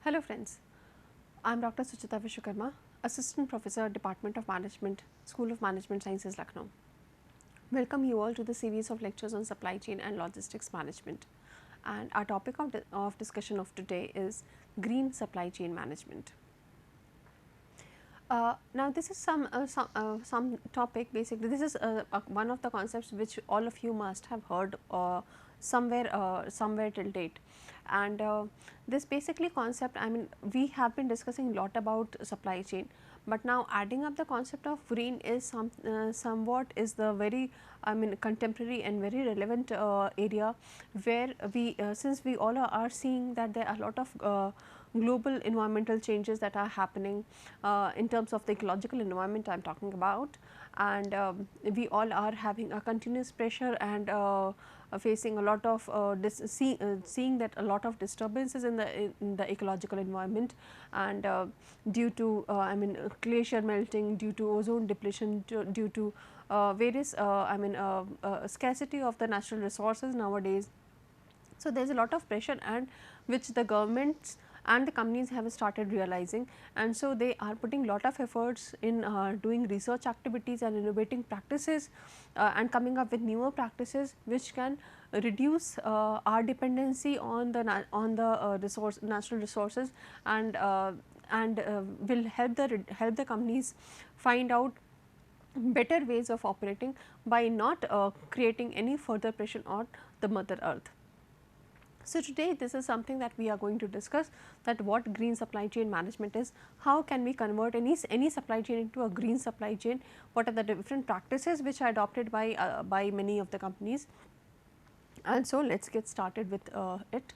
Hello friends, I am Dr. Suchita Vishwakarma, Assistant Professor, Department of Management, School of Management Sciences, Lucknow. Welcome you all to the series of lectures on supply chain and logistics management. And our topic of discussion of today is green supply chain management. Now this is some topic. Basically this is one of the concepts which all of you must have heard somewhere till date, and this basically concept, I mean, we have been discussing lot about supply chain, but now adding up the concept of green is somewhat is the very, I mean, contemporary and very relevant area, where we since we all are seeing that there are a lot of global environmental changes that are happening in terms of the ecological environment I am talking about, and we all are having a continuous pressure and facing a lot of seeing that a lot of disturbances in the ecological environment, and due to I mean glacier melting, due to ozone depletion, due to various I mean scarcity of the natural resources nowadays. So, there is a lot of pressure, and which the governments and the companies have started realizing, and so they are putting lot of efforts in doing research activities and innovating practices and coming up with newer practices which can reduce our dependency on the natural resources, and will help the companies find out better ways of operating by not creating any further pressure on the mother earth. So, today this is something that we are going to discuss, that what green supply chain management is, how can we convert any supply chain into a green supply chain, what are the different practices which are adopted by many of the companies, and so let us get started with it.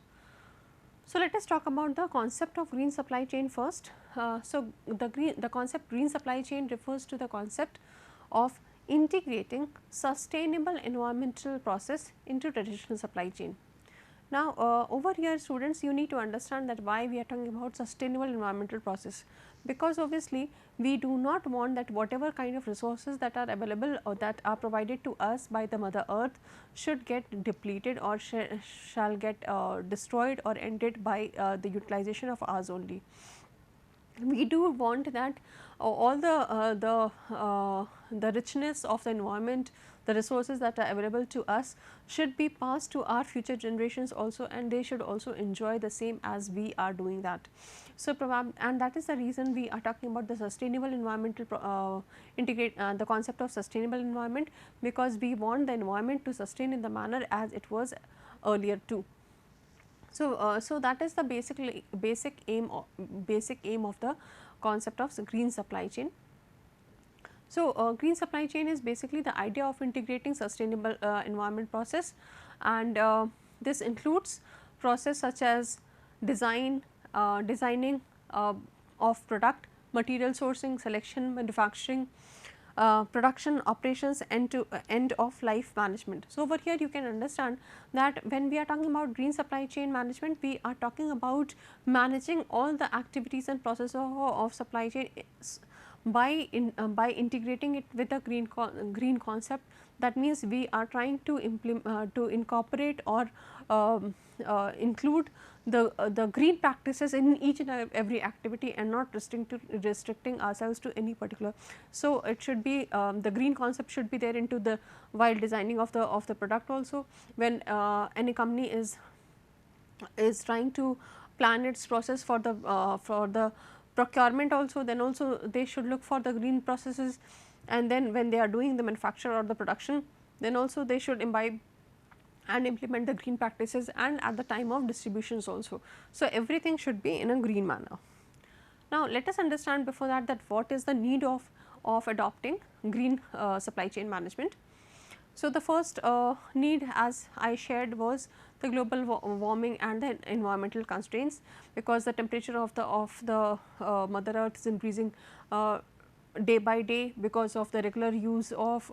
So, let us talk about the concept of green supply chain first. The concept green supply chain refers to the concept of integrating sustainable environmental process into traditional supply chain. Now, over here students, you need to understand that why we are talking about sustainable environmental process, because obviously we do not want that whatever kind of resources that are available or that are provided to us by the mother earth should get depleted or shall get destroyed or ended by the utilization of ours only. We do want that all the richness of the environment, the resources that are available to us should be passed to our future generations also, and they should also enjoy the same as we are doing that. So, and that is the reason we are talking about the sustainable environmental the concept of sustainable environment, because we want the environment to sustain in the manner as it was earlier too. So, so that is the basic aim of the concept of green supply chain. So, green supply chain is basically the idea of integrating sustainable environment process, and this includes process such as designing of product, material sourcing, selection, manufacturing, production, operations, end to end of life management. So, over here you can understand that when we are talking about green supply chain management, we are talking about managing all the activities and processes of supply chain by integrating it with a green concept. That means we are trying to incorporate or include the green practices in each and every activity, and not restricting ourselves to any particular. So, it should be the green concept should be there into the while designing of the product also. When any company is trying to plan its process for the procurement also, then also they should look for the green processes, and then when they are doing the manufacture or the production, then also they should imbibe and implement the green practices, and at the time of distributions also. So, everything should be in a green manner. Now, let us understand before that what is the need of adopting green supply chain management. So, the first need, as I shared, was the global warming and the environmental constraints, because the temperature of the mother earth is increasing day by day because of the regular use of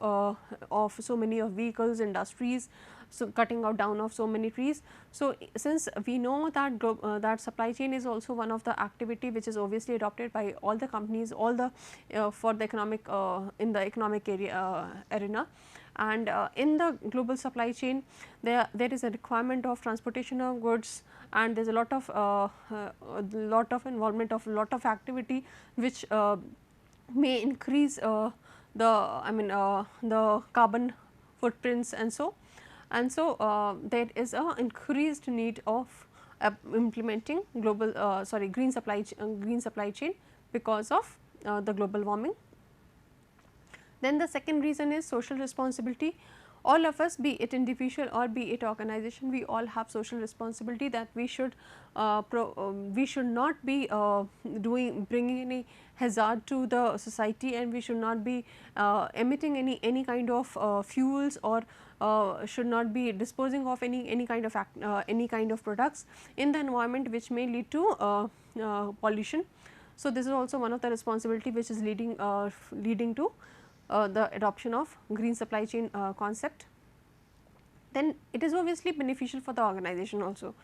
so many of vehicles, industries, so cutting out down of so many trees. So, since we know that that supply chain is also one of the activity which is obviously adopted by all the companies, all the for the economic in the economic area arena, and in the global supply chain there is a requirement of transportation of goods, and there is a lot of involvement of lot of activity which may increase the the carbon footprints, and so there is a increased need of implementing green supply chain because of the global warming. Then the second reason is social responsibility. All of us, be it individual or be it organization, we all have social responsibility that we should not be bringing any hazard to the society, and we should not be emitting any kind of fuels, or should not be disposing of any kind of any kind of products in the environment which may lead to pollution. So, this is also one of the responsibility which is leading to the adoption of green supply chain concept. Then it is obviously beneficial for the organization also,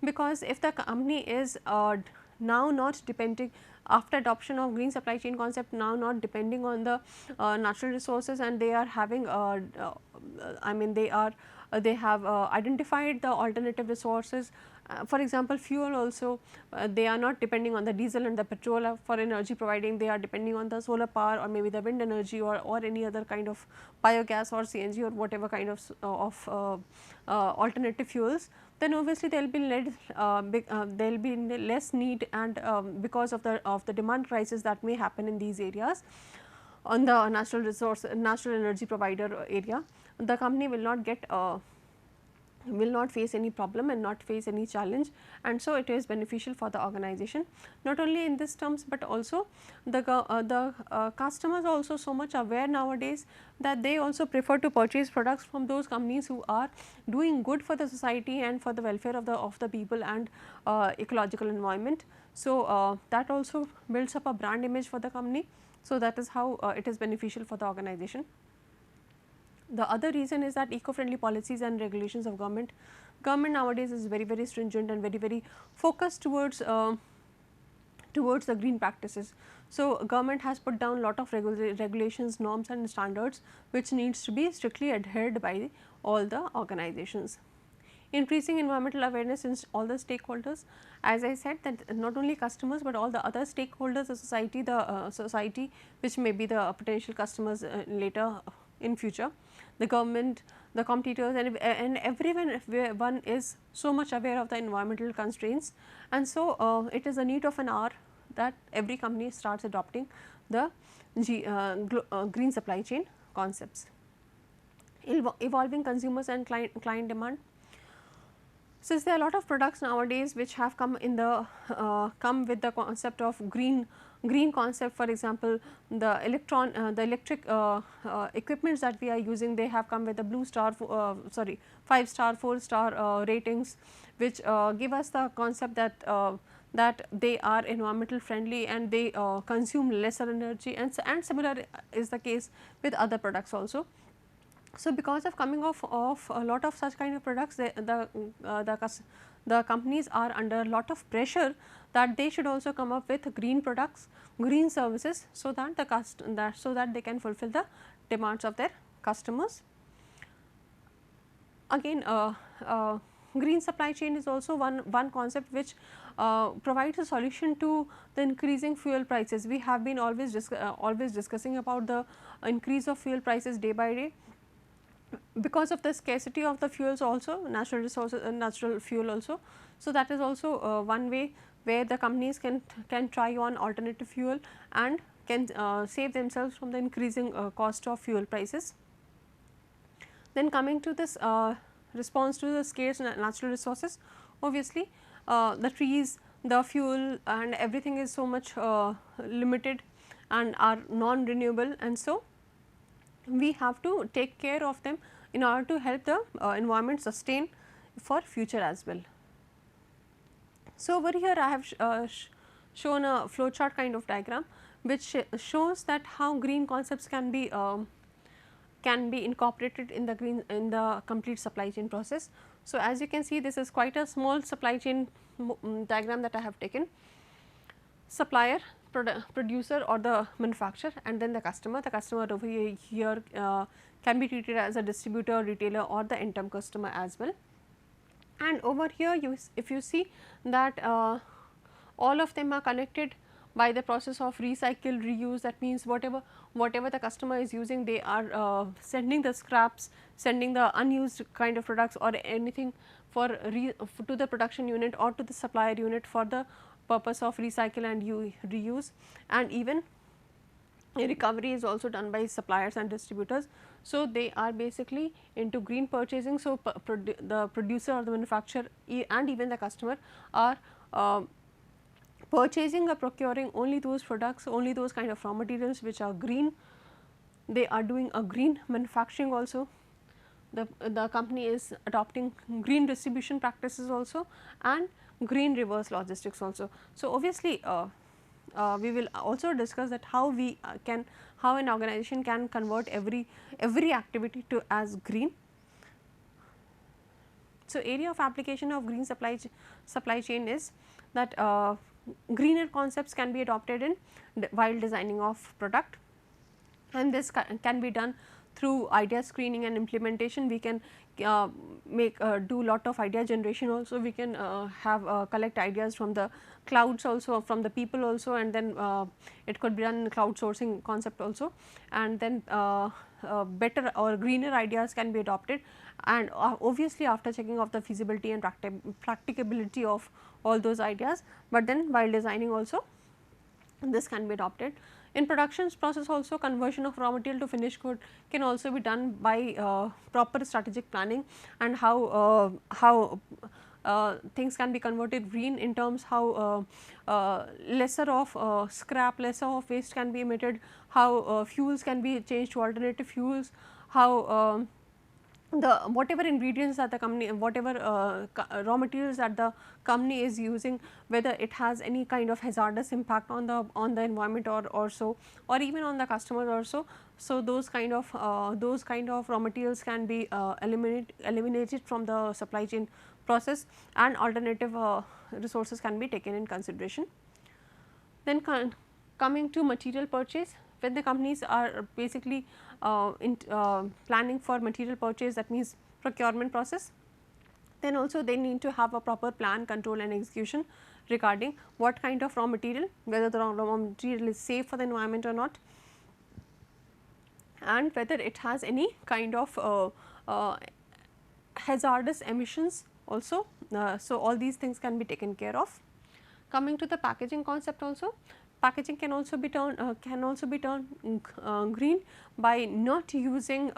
because if the company is now not depending, after adoption of green supply chain concept, now not depending on the natural resources, and they are having they have identified the alternative resources. For example, fuel also, they are not depending on the diesel and the petrol for energy providing, they are depending on the solar power or maybe the wind energy, or any other kind of biogas or CNG or whatever kind of alternative fuels. Then obviously there will be less need, and because of the demand crisis that may happen in these areas on the natural energy provider area, the company will not face any problem and not face any challenge, and so it is beneficial for the organization. Not only in this terms, but also the customers are also so much aware nowadays that they also prefer to purchase products from those companies who are doing good for the society and for the welfare of the people and ecological environment. So, that also builds up a brand image for the company. So, that is how it is beneficial for the organization. The other reason is that eco-friendly policies and regulations of government nowadays is very stringent and very focused towards the green practices. So, government has put down lot of regulations, norms and standards which needs to be strictly adhered by all the organizations. Increasing environmental awareness in all the stakeholders, as I said, that not only customers, but all the other stakeholders, the society which may be the potential customers later in future, the government, the competitors, and everyone is so much aware of the environmental constraints, and so it is a need of an hour that every company starts adopting the green supply chain concepts. Evolving consumers and client demand. Since there are a lot of products nowadays which have come in the come with the concept of green concept, for example, the electric equipments that we are using, they have come with the blue star 5-star, 4-star ratings, which give us the concept that they are environmental friendly and they consume lesser energy, and similar is the case with other products also. So, because of coming of a lot of such kind of products, the companies are under a lot of pressure that they should also come up with green products, green services, so that they can fulfill the demands of their customers. Again, green supply chain is also one concept which provides a solution to the increasing fuel prices. We have been always discussing about the increase of fuel prices day by day, because of the scarcity of the fuels also, natural resources and natural fuel also. So, that is also one way where the companies can try on alternative fuel and can save themselves from the increasing cost of fuel prices. Then coming to this response to the scarce natural resources, obviously the trees, the fuel and everything is so much limited and are non-renewable, and so we have to take care of them in order to help the environment sustain for future as well. So, over here I have shown a flowchart kind of diagram which shows that how green concepts can be incorporated in the complete supply chain process. So, as you can see, this is quite a small supply chain diagram that I have taken. Supplier, producer or the manufacturer, and then the customer. The customer over here can be treated as a distributor, retailer, or the end term customer as well. And over here if you see that all of them are connected by the process of recycle, reuse. That means whatever the customer is using, they are sending the scraps, sending the unused kind of products or anything for to the production unit or to the supplier unit for the purpose of recycle and reuse. And even recovery is also done by suppliers and distributors. So, they are basically into green purchasing. So, the producer or the manufacturer and even the customer are purchasing or procuring only those products, only those kind of raw materials which are green. They are doing a green manufacturing also. The company is adopting green distribution practices also and green reverse logistics also. So, obviously, we will also discuss that how we how an organization can convert every activity to as green. So, area of application of green supply chain is that greener concepts can be adopted in while designing of product, and this can be done through idea screening and implementation. We can do lot of idea generation also. We can have collect ideas from the clouds also, from the people also, and then it could be done in cloud sourcing concept also, and then better or greener ideas can be adopted, and obviously after checking of the feasibility and practicability of all those ideas, but then while designing also this can be adopted. In productions process also, conversion of raw material to finished good can also be done by proper strategic planning, and how things can be converted green in terms how lesser of scrap, lesser of waste can be emitted, how fuels can be changed to alternative fuels, how the whatever ingredients that the company, whatever raw materials that the company is using, whether it has any kind of hazardous impact on the environment or so, or even on the customer also. So, those kind of raw materials can be eliminated from the supply chain process, and alternative resources can be taken in consideration. Then coming to material purchase, when the companies are basically planning for material purchase, that means procurement process, then also they need to have a proper plan, control and execution regarding what kind of raw material, whether the raw material is safe for the environment or not, and whether it has any kind of hazardous emissions also. So, all these things can be taken care of. Coming to the packaging concept also, packaging can also be turned green by not using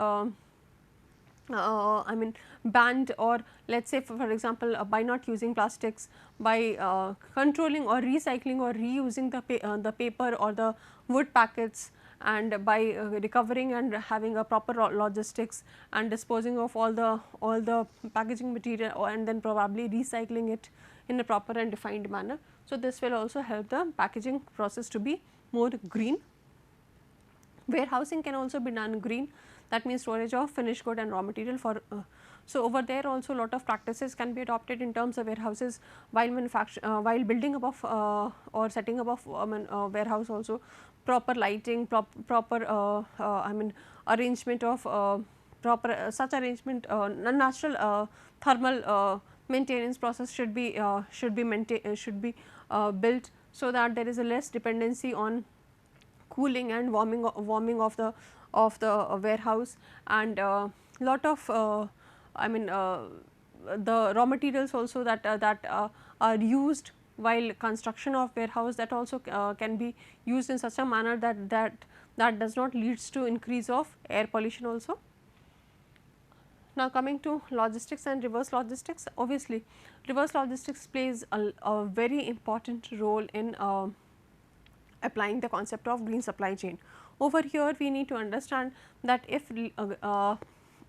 I mean banned, or let us say for example by not using plastics, by controlling or recycling or reusing the paper or the wood packets, and by recovering and having a proper logistics and disposing of all the packaging material, and then probably recycling it in a proper and defined manner. So, this will also help the packaging process to be more green. Warehousing can also be done green, that means storage of finished good and raw material for so over there also lot of practices can be adopted in terms of warehouses while while building above or setting above warehouse also. Proper lighting, proper I mean arrangement of proper such arrangement, natural thermal maintenance process should be built, so that there is a less dependency on cooling and warming of the warehouse, and lot of I mean the raw materials also that are used while construction of warehouse, that also can be used in such a manner that does not leads to increase of air pollution also. Now, coming to logistics and reverse logistics, obviously reverse logistics plays a very important role in applying the concept of green supply chain. Over here we need to understand that if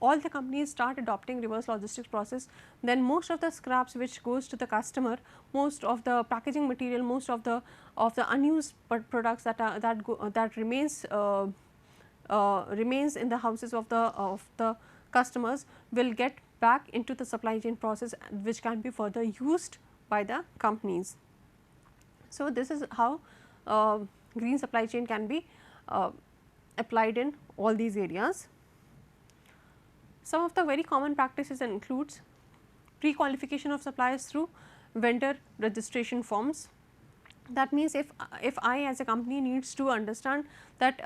all the companies start adopting reverse logistics process, then most of the scraps which goes to the customer, most of the packaging material, most of the unused products that remains in the houses of the customers will get back into the supply chain process, which can be further used by the companies. So, this is how green supply chain can be applied in all these areas. Some of the very common practices includes pre-qualification of suppliers through vendor registration forms. That means if I as a company needs to understand that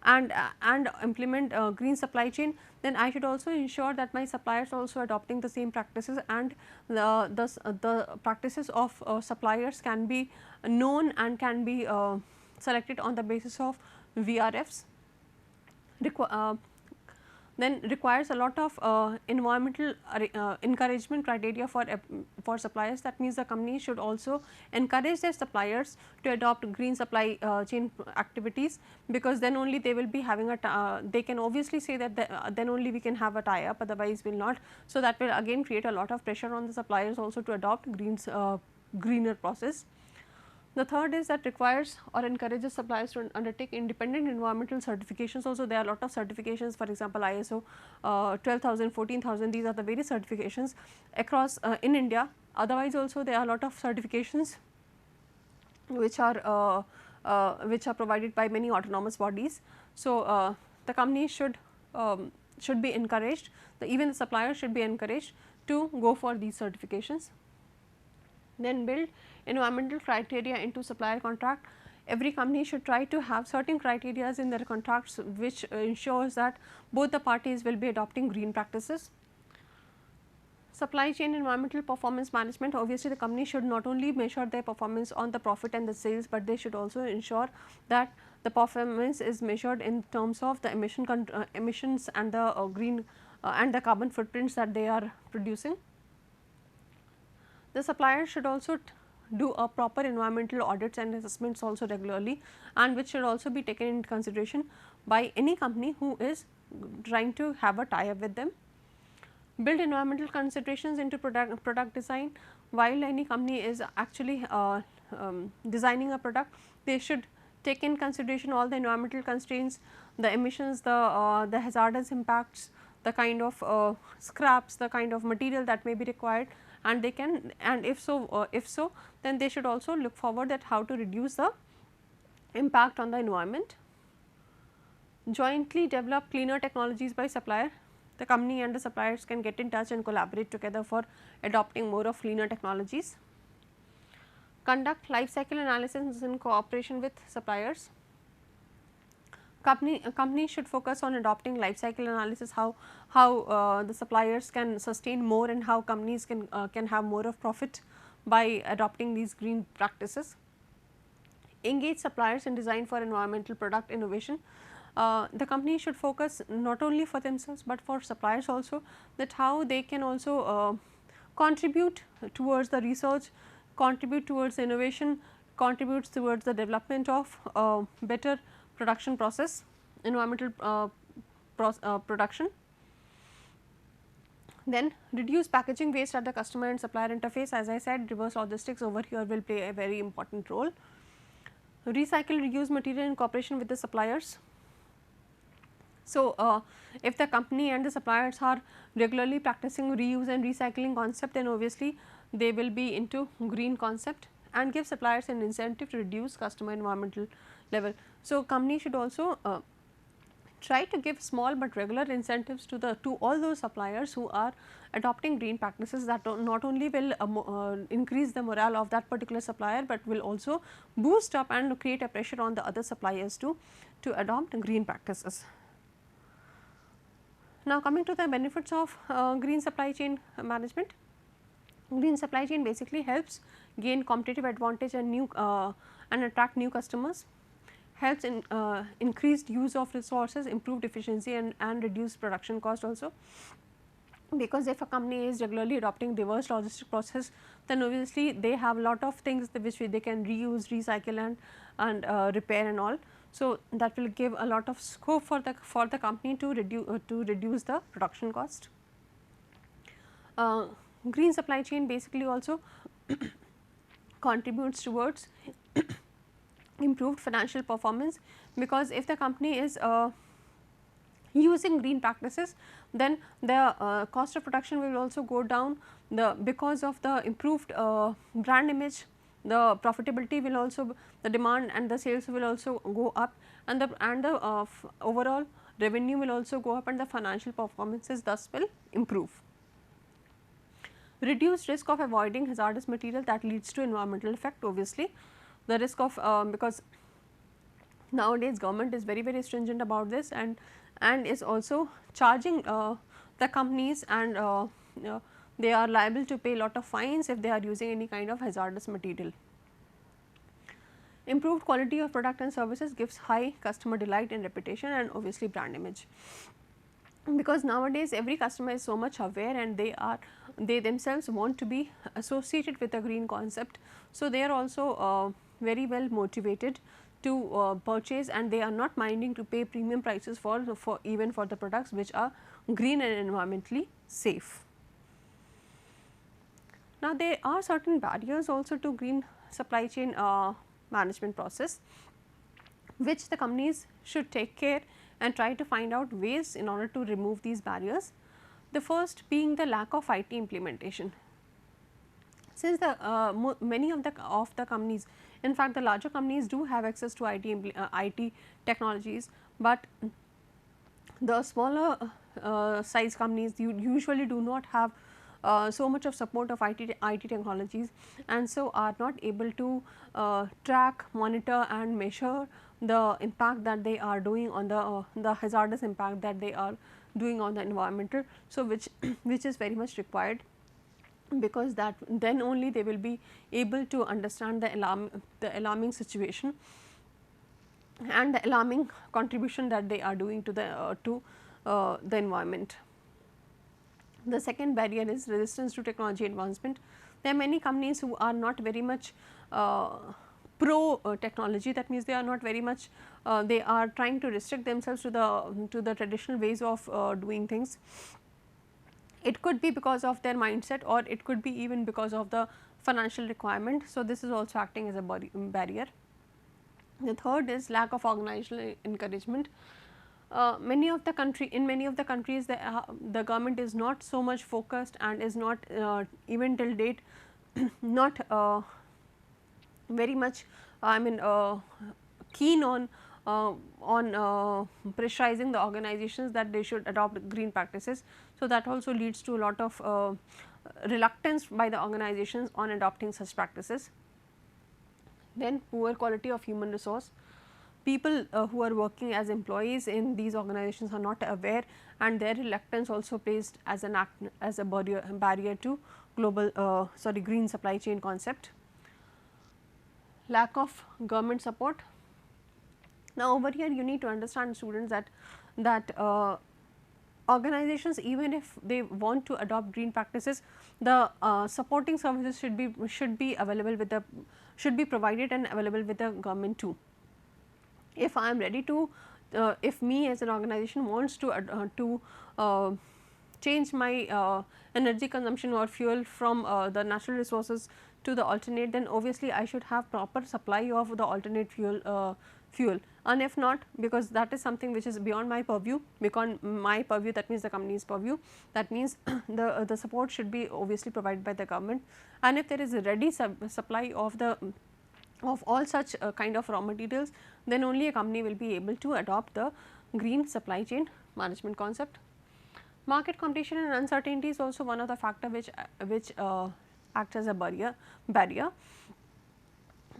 and implement green supply chain, then I should also ensure that my suppliers also adopting the same practices, and the practices of suppliers can be known and can be selected on the basis of VRFs. Then requires a lot of environmental encouragement criteria for suppliers. That means the company should also encourage their suppliers to adopt green supply chain activities, because then only they will be having a they can obviously say that then only we can have a tie up, otherwise will not. So, that will again create a lot of pressure on the suppliers also to adopt greener process. The third is that requires or encourages suppliers to undertake independent environmental certifications. Also, there are a lot of certifications, for example, ISO 12,000, 14,000, these are the various certifications across in India. Otherwise, also there are a lot of certifications which are provided by many autonomous bodies. So, the company should be encouraged, even the suppliers should be encouraged to go for these certifications. Then build environmental criteria into supplier contract. Every company should try to have certain criteria in their contracts which ensures that both the parties will be adopting green practices. Supply chain environmental performance management. Obviously, the company should not only measure their performance on the profit and the sales, but they should also ensure that the performance is measured in terms of the emissions and the green and the carbon footprints that they are producing. The supplier should also do a proper environmental audits and assessments also regularly, and which should also be taken into consideration by any company who is trying to have a tie up with them. Build environmental considerations into product design. While any company is actually designing a product, they should take in consideration all the environmental constraints, the emissions, the hazardous impacts, the kind of scraps, the kind of material that may be required, and they can, and if so then they should also look forward at how to reduce the impact on the environment. Jointly develop cleaner technologies by supplier. The company and the suppliers can get in touch and collaborate together for adopting more of cleaner technologies. Conduct life cycle analysis in cooperation with suppliers. Company should focus on adopting life cycle analysis, how the suppliers can sustain more and how companies can have more of profit by adopting these green practices. Engage suppliers in design for environmental product innovation. The company should focus not only for themselves, but for suppliers also, that how they can also contribute towards the research, contribute towards innovation, contributes towards the development of better production process, environmental production. Then reduce packaging waste at the customer and supplier interface. As I said, reverse logistics over here will play a very important role. Recycle, reuse material in cooperation with the suppliers. So, if the company and the suppliers are regularly practicing reuse and recycling concept, then obviously they will be into green concept, and give suppliers an incentive to reduce customer environmental level. So, company should also try to give small but regular incentives to all those suppliers who are adopting green practices, that not only will increase the morale of that particular supplier, but will also boost up and create a pressure on the other suppliers to adopt green practices. Now, coming to the benefits of green supply chain management. Green supply chain basically helps gain competitive advantage and and attract new customers, helps in increased use of resources, improved efficiency and reduced production cost also. Because if a company is regularly adopting diverse logistic process, then obviously they have a lot of things which they can reuse, recycle and repair and all. So, that will give a lot of scope for the company to reduce the production cost. Green supply chain basically also contributes towards improved financial performance, because if the company is using green practices, then the cost of production will also go down because of the improved brand image, the profitability will also, the demand and the sales will also go up, and the overall revenue will also go up, and the financial performances thus will improve. Reduced risk of avoiding hazardous material, that leads to environmental effect. Obviously, the risk of because nowadays government is very stringent about this, and is also charging the companies, and they are liable to pay lot of fines if they are using any kind of hazardous material. Improved quality of product and services gives high customer delight and reputation, and obviously brand image, because nowadays every customer is so much aware, and they themselves want to be associated with a green concept. So, they are also very well motivated to purchase, and they are not minding to pay premium prices for even for the products which are green and environmentally safe. Now, there are certain barriers also to green supply chain management process, which the companies should take care and try to find out ways in order to remove these barriers. The first being the lack of IT implementation. Since the many of the companies, in fact the larger companies do have access to IT technologies, but the smaller size companies usually do not have so much of support of IT technologies, and so are not able to track, monitor and measure the impact that they are doing on the hazardous impact that they are doing on the environmental. So, which is very much required, because that then only they will be able to understand the alarming situation and the alarming contribution that they are doing to the environment. The second barrier is resistance to technology advancement. There are many companies who are not very much pro technology, that means they are not very much they are trying to restrict themselves to the traditional ways of doing things. It could be because of their mindset, or it could be even because of the financial requirement. So, this is also acting as a barrier. The third is lack of organizational encouragement. In many of the countries the government is not so much focused, and is not even till date not very much keen on pressurizing the organizations that they should adopt green practices. So, that also leads to a lot of reluctance by the organizations on adopting such practices. Then poor quality of human resource. People who are working as employees in these organizations are not aware, and their reluctance also placed as a barrier to global green supply chain concept. Lack of government support. Now, over here you need to understand, students, that organizations, even if they want to adopt green practices, the supporting services should be available with the should be provided and available with the government too. If I am ready to, if me as an organization wants to change my energy consumption or fuel from the natural resources to the alternate, then obviously I should have proper supply of the alternate fuel, and if not, because that is something which is beyond my purview, that means the company's purview, that means the support should be obviously provided by the government. And if there is a ready supply of all such kind of raw materials, then only a company will be able to adopt the green supply chain management concept. Market competition and uncertainty is also one of the factor which acts as a barrier,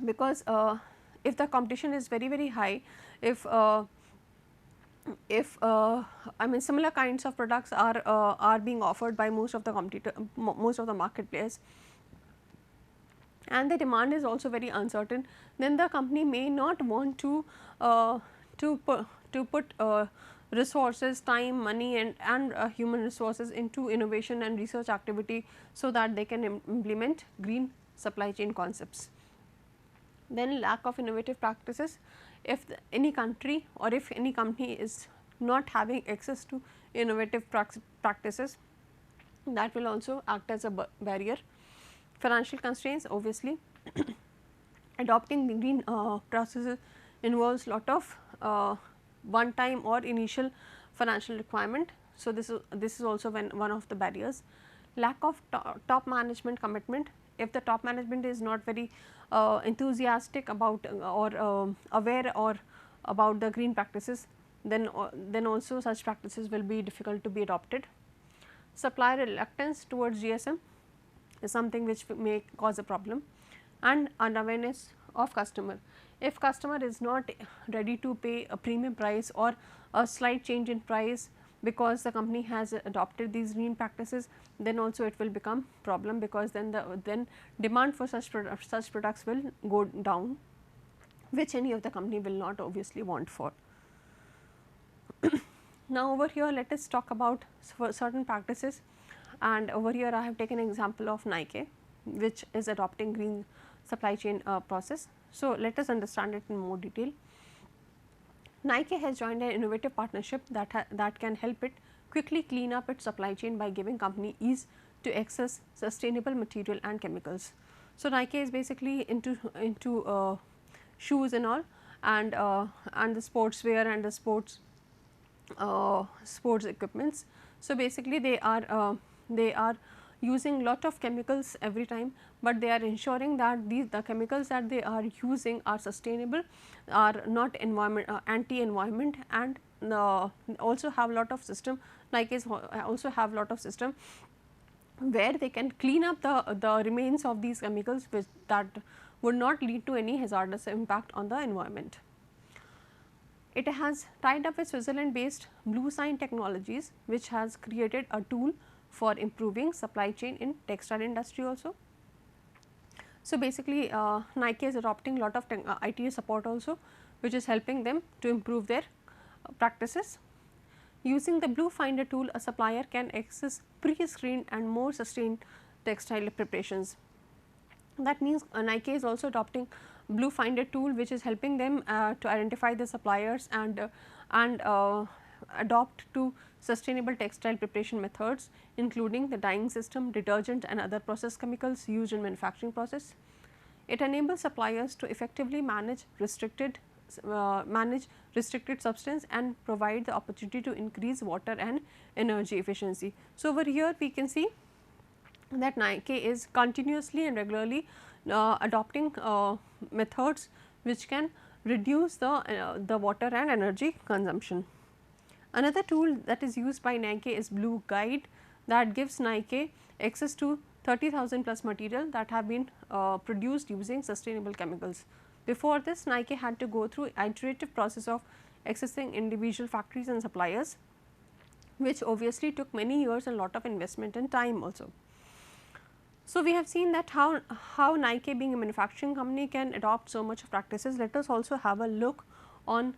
because if the competition is very high, if similar kinds of products are being offered by most of the market players, and the demand is also very uncertain, then the company may not want to put resources, time, money and human resources into innovation and research activity, so that they can implement green supply chain concepts. Then lack of innovative practices. If any country or if any company is not having access to innovative practices, that will also act as a barrier. Financial constraints, obviously adopting the green processes involves lot of one time or initial financial requirement. So, this is also one of the barriers. Lack of top management commitment. if the top management is not very enthusiastic about or aware or about the green practices, then also such practices will be difficult to be adopted. Supplier reluctance towards GSM is something which may cause a problem, and unawareness of customer. If customer is not ready to pay a premium price or a slight change in price because the company has adopted these green practices, then also it will become problem, because then demand for such products will go down, which any of the company will not obviously want for. Now, over here let us talk about certain practices, and over here I have taken an example of Nike, which is adopting green supply chain process. So, let us understand it in more detail. Nike has joined an innovative partnership that can help it quickly clean up its supply chain by giving company ease to access sustainable material and chemicals. So, Nike is basically into shoes and all, and the sportswear and the sports equipments. So, basically they are using lot of chemicals every time, but they are ensuring that the chemicals that they are using are sustainable, are not anti-environment, and also have lot of system, like is also have lot of system where they can clean up the remains of these chemicals, which that would not lead to any hazardous impact on the environment. It has tied up with Switzerland based Bluesign Technologies, which has created a tool for improving supply chain in textile industry also. So, basically Nike is adopting lot of IT support also, which is helping them to improve their practices. Using the Blue Finder tool, a supplier can access pre-screened and more sustained textile preparations. That means Nike is also adopting Blue Finder tool, which is helping them to identify the suppliers and adopt to sustainable textile preparation methods, including the dyeing system, detergent and other process chemicals used in manufacturing process. It enables suppliers to effectively manage restricted substance and provide the opportunity to increase water and energy efficiency. So, over here we can see that Nike is continuously and regularly adopting methods which can reduce the water and energy consumption. Another tool that is used by Nike is Blue Guide, that gives Nike access to 30,000 plus material that have been produced using sustainable chemicals. Before this, Nike had to go through iterative process of accessing individual factories and suppliers, which obviously took many years and lot of investment and time also. So, we have seen that how Nike, being a manufacturing company, can adopt so much of practices. Let us also have a look on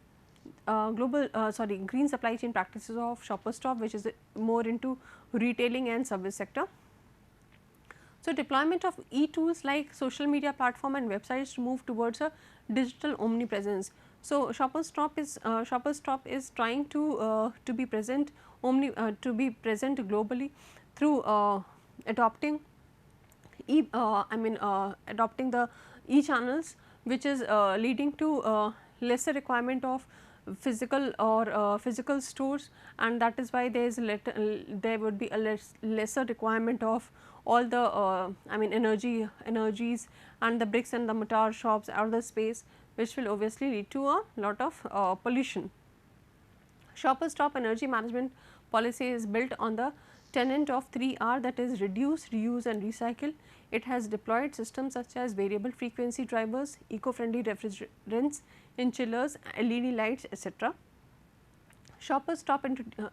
green supply chain practices of Shoppers Stop, which is more into retailing and service sector. So, deployment of e-tools like social media platform and websites to move towards a digital omnipresence. So, Shoppers Stop is trying to be present globally through adopting adopting the e-channels, which is leading to lesser requirement of physical stores, and that is why there would be a lesser requirement of all the energies and the bricks and the mortar shops or the space, which will obviously lead to a lot of pollution. Shoppers Stop energy management policy is built on the tenet of 3R, that is reduce, reuse and recycle. It has deployed systems such as variable frequency drivers, eco-friendly refrigerants in chillers, LED lights, etc. Shoppers Stop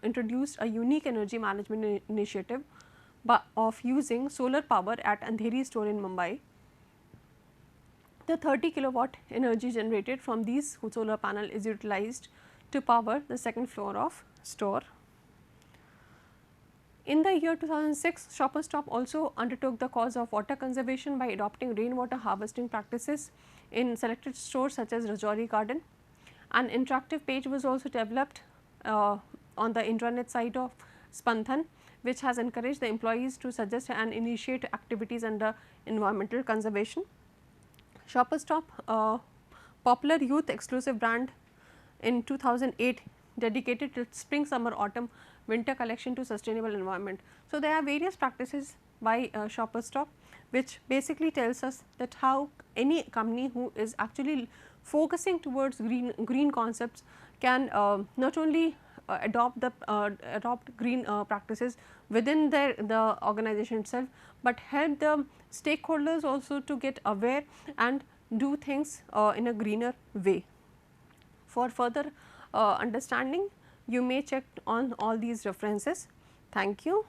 introduced a unique energy management initiative of using solar power at Andheri store in Mumbai. The 30 kilowatt energy generated from these solar panel is utilized to power the second floor of store. In the year 2006, Shoppers Stop also undertook the cause of water conservation by adopting rainwater harvesting practices in selected stores such as Rajouri Garden. An interactive page was also developed on the intranet site of Spandhan, which has encouraged the employees to suggest and initiate activities under environmental conservation. Shoppers Stop, popular youth exclusive brand, in 2008 dedicated its spring, summer, autumn, winter collection to sustainable environment. So, there are various practices by Shopperstock, which basically tells us that how any company who is actually focusing towards green concepts can not only adopt green practices within the organization itself, but help the stakeholders also to get aware and do things in a greener way. For further understanding, you may check on all these references. Thank you.